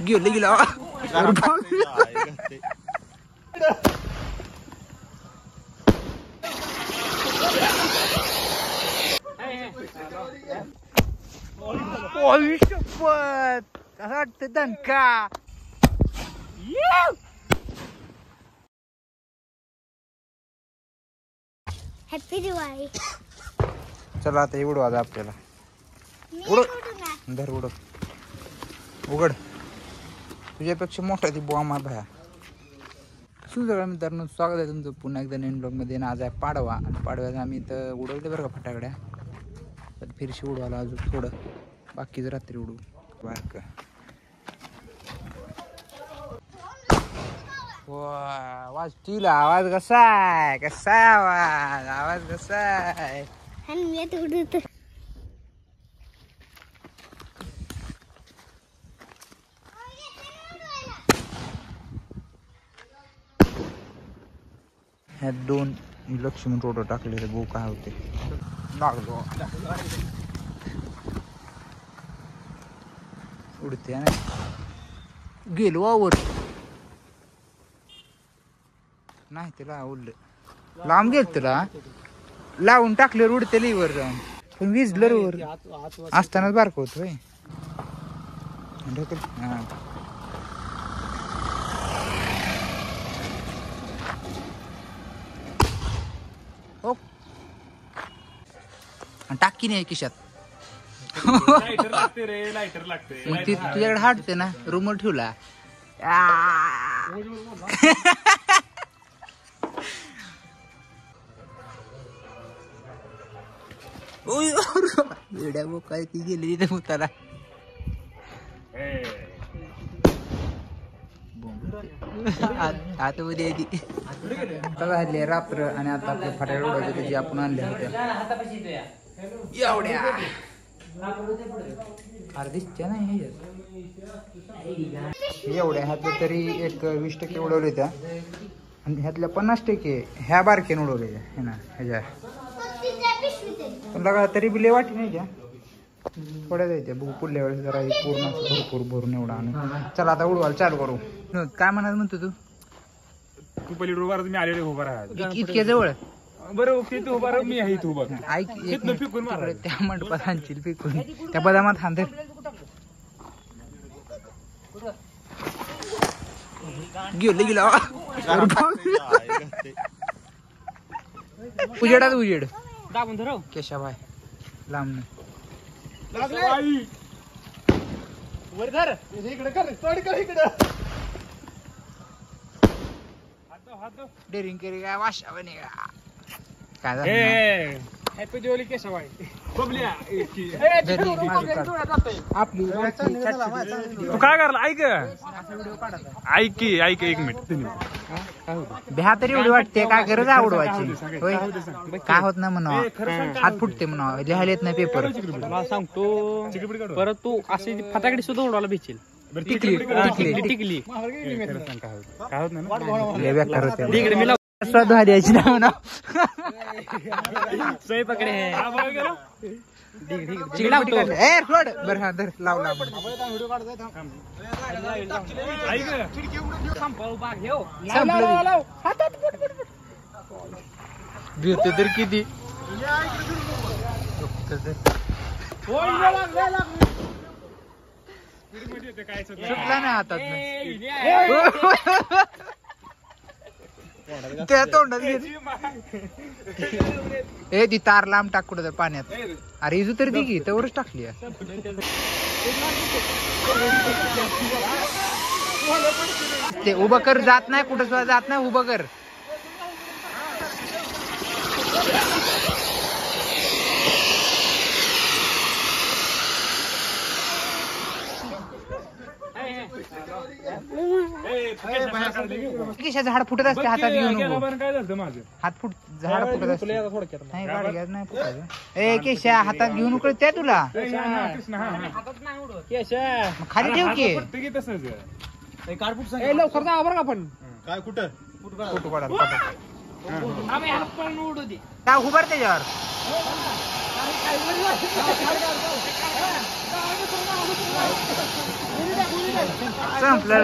गेलं गेला शपथ कसं वाटतं दणका. हॅपी दिवाळी. चला आता एवढं आज आपल्याला उडत धर उडत उघड तुझ्यापेक्षा मोठा ती बॉम्ब आहे. सगळ्या मित्रांनो स्वागत आहे तुमचं पुन्हा एकदा नवीन ब्लॉगमध्ये. आज आहे पाडवा आणि पाडव्यात आम्ही इथं उडवले बरं का फटाकड्या. तर फिरशी उडवायला अजून थोडं बाकीच रात्री उडवू बारक. वाजतील आवाज कसा आहे कसा आहे आवाज आवाज कसा आहे. ह्या दोन लक्ष्मण रोड टाकले गो काय होते लागलो उडते ना गेलो वावर नाही त्याला उडलं लांब गेल तुला लावून टाकले उडते लिवर जाऊन पण विजलं वर असतानाच बारक होत होय. हा टाकी नाही खिशात मग ती तुझ्याकडे हाटते ना रूमवर ठेवला. वेड्या काय ती गेली तिथे मुताला आता मध्ये झाली रात्र आणि आता आपले फटाके उडवायचे त्याची आपण आणल्या होत्या एवढ्या अर्धीच्या नाही एवढ्या ह्यातल्या तरी एक 20% उडवले त्या आणि ह्यातल्या 50% ह्या बारकेने उडवले हे ना ह्याच्या पण लगा तरी बिले वाटी नाही घ्या थोड्या जायच्या बघू पुढल्या वेळेस जरा पूर्ण भरपूर भरून एवढा आणि चला आता उडवायला चालू करू. काय म्हणाल म्हणतो तू पलीकडे उभा मी आलेले उभा राहा इतक्या जवळ बरं ओके तू उभा मी आहे तू उभा ऐक फेकून त्या मंडपात आणशील फेकून त्या बदामात हांद गेलं गेला उजेडात उजेड दाबून धरव केशाबाई लांब वर धर इकडे कर चढ कर इकडे डेरिंग केली काय वाशा बने काय झालं हॅपी दिवाळी केशवाई बबल्या आपली तू काय करला ऐक ऐक की ऐक एक मिनिट भ्या तरी एवढी वाटते काय गरज आवडवायची होय काय होत नाही म्हणा हात फुटते म्हणा लिहायला येत नाही पेपर मला सांगतो परत तू अशी फटाकडी सुद्धा उडवायला भेटेल टिकली टिकली काय होत नाही श्रद्धा द्यायची ना म्हणा सोय पकडे बरं हा धर लाव लाव भेटते तर किती सुटला ना हातात त्या तोंडात ए ती तार लांब टाक कुठं तर पाण्यात अरे इजू तरी दिगी तेवढंच टाकली ते उभं कर जात नाही कुठं सुद्धा जात नाही उभं कर झाड फुटत असते हातात घेऊन हात फुट झाड फुटत असते नाही गाडी नाही फुटायचं ए केशा हातात घेऊन उकळत त्या तुला खाली ठेव की लवकर जा बरं का पण काय कुठं फोटो काढा काय उभार त्याच्यावर संपलं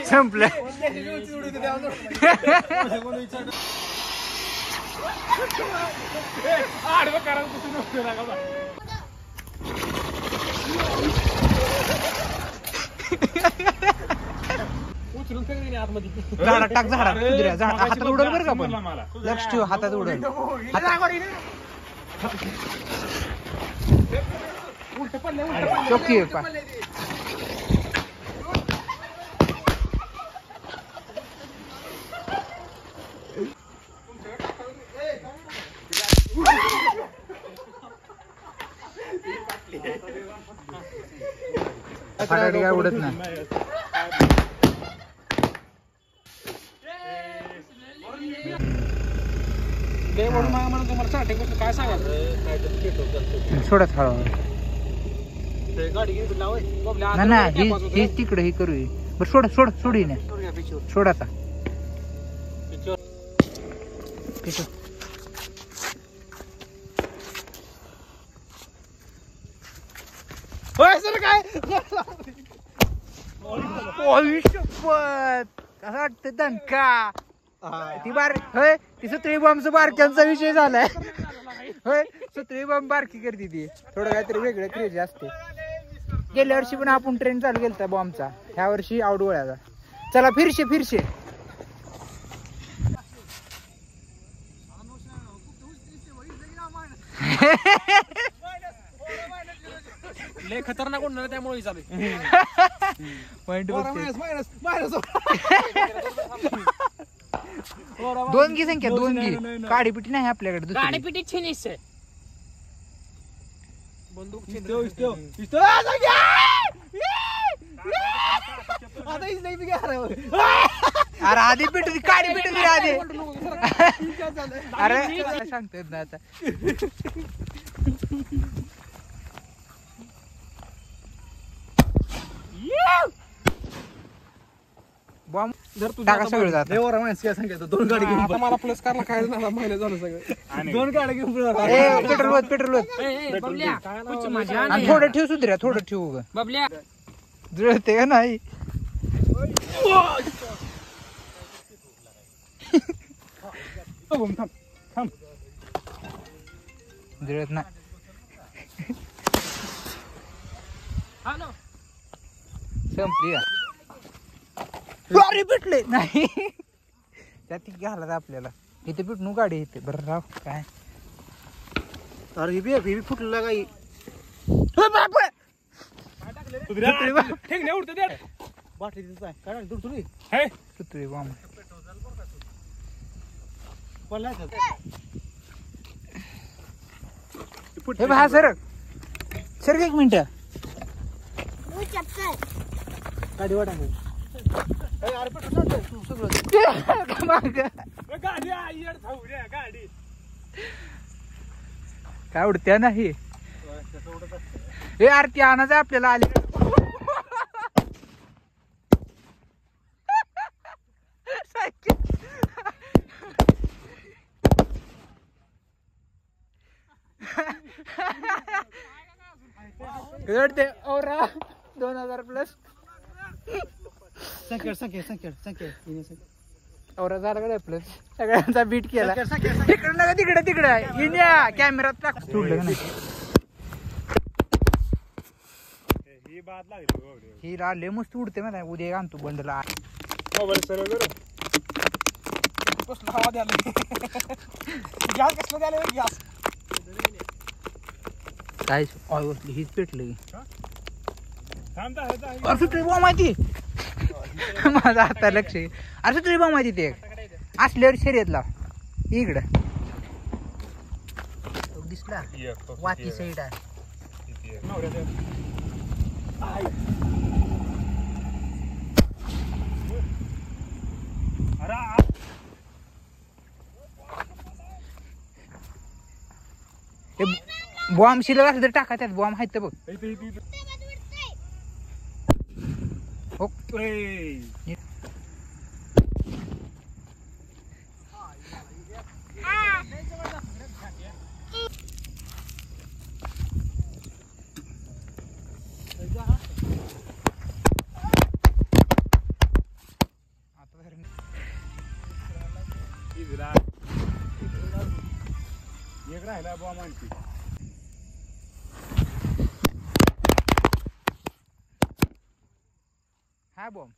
संपलं. झाडा टाक झाडा कुत्र्या झाड हातात उडल बरं का पण लक्ष ठेव हातात उडल चौकी आहे पा काय उडत नाही. काय सांगा सोडत हळूहळू ना हे तिकडे हे करू बरं सोड सोड सोडी ना सोडाचा काय असं वाटतं दणका ती बार होय ती सुत्री बॉम्बचा बारक्यांचा विषय झालाय होय सुत्री बॉम्ब बारकी करते ती थोडं काहीतरी वेगळं क्रेजी असते. गेल्या वर्षी पण आपण ट्रेन चालू केलता बॉम्बचा ह्या वर्षी आवडवळ्याचा. चला फिरशे फिरशे लय खतरनाक उडणार त्यामुळे चालू पॉइंट दोन घे संख्या दोन घे काडीपिटी नाही आपल्याकडे दुसरी. गाडीपिटी छिनीस बंदूक अरे आधी पिटू काडी पिटू आधी अरे सांगतोय ना आता बॉम्ब टाका सगळं जात दोन गाडी घेऊन मला प्लस करला काय झाला महिने झालं सगळं दोन गाडी घेऊन पेट्रोल पेट्रोल आणि थोडं ठेव सुधऱ्या थोडं ठेवू बबल्या जुळते का नाही. जुळत नाही संपली अरे भेटले नाही त्यात घाला आपल्याला इथे भेटणू गाडी येते बरं राव काय अरे ही फुटलं काही सुत्री बॉम्ब हे बघा सर सर एक मिनिट गाडी वाटा काय उडत्या नाही हे आरती आणायचं आपल्याला आली उडते ओरा 2000 प्लस औरा झाला का प्लस सगळ्यांचा बीट केला तिकडं नका तिकडे तिकडे इन्या कॅमेरात टाक सोडलं का नाही ही राहिले मस्त उडते माहिती उद्या आणतो बंडला मोबाईल सर्व कसला हवा द्यायला गॅस कसला द्यायला गॅस काय बसली हीच पेटली सुट्री बॉम्ब माहिती माझा आता लक्ष अरे सुट्री बॉम्ब माहिती ते असल्यावर शर्यत लाव इकडं दिसला वाकी साईड आहे बॉम्ब शिल्लक असलं तर टाका त्यात बॉम्ब आहेत बघ एक राहिला बॉम्ब आणखी हा बॉम्ब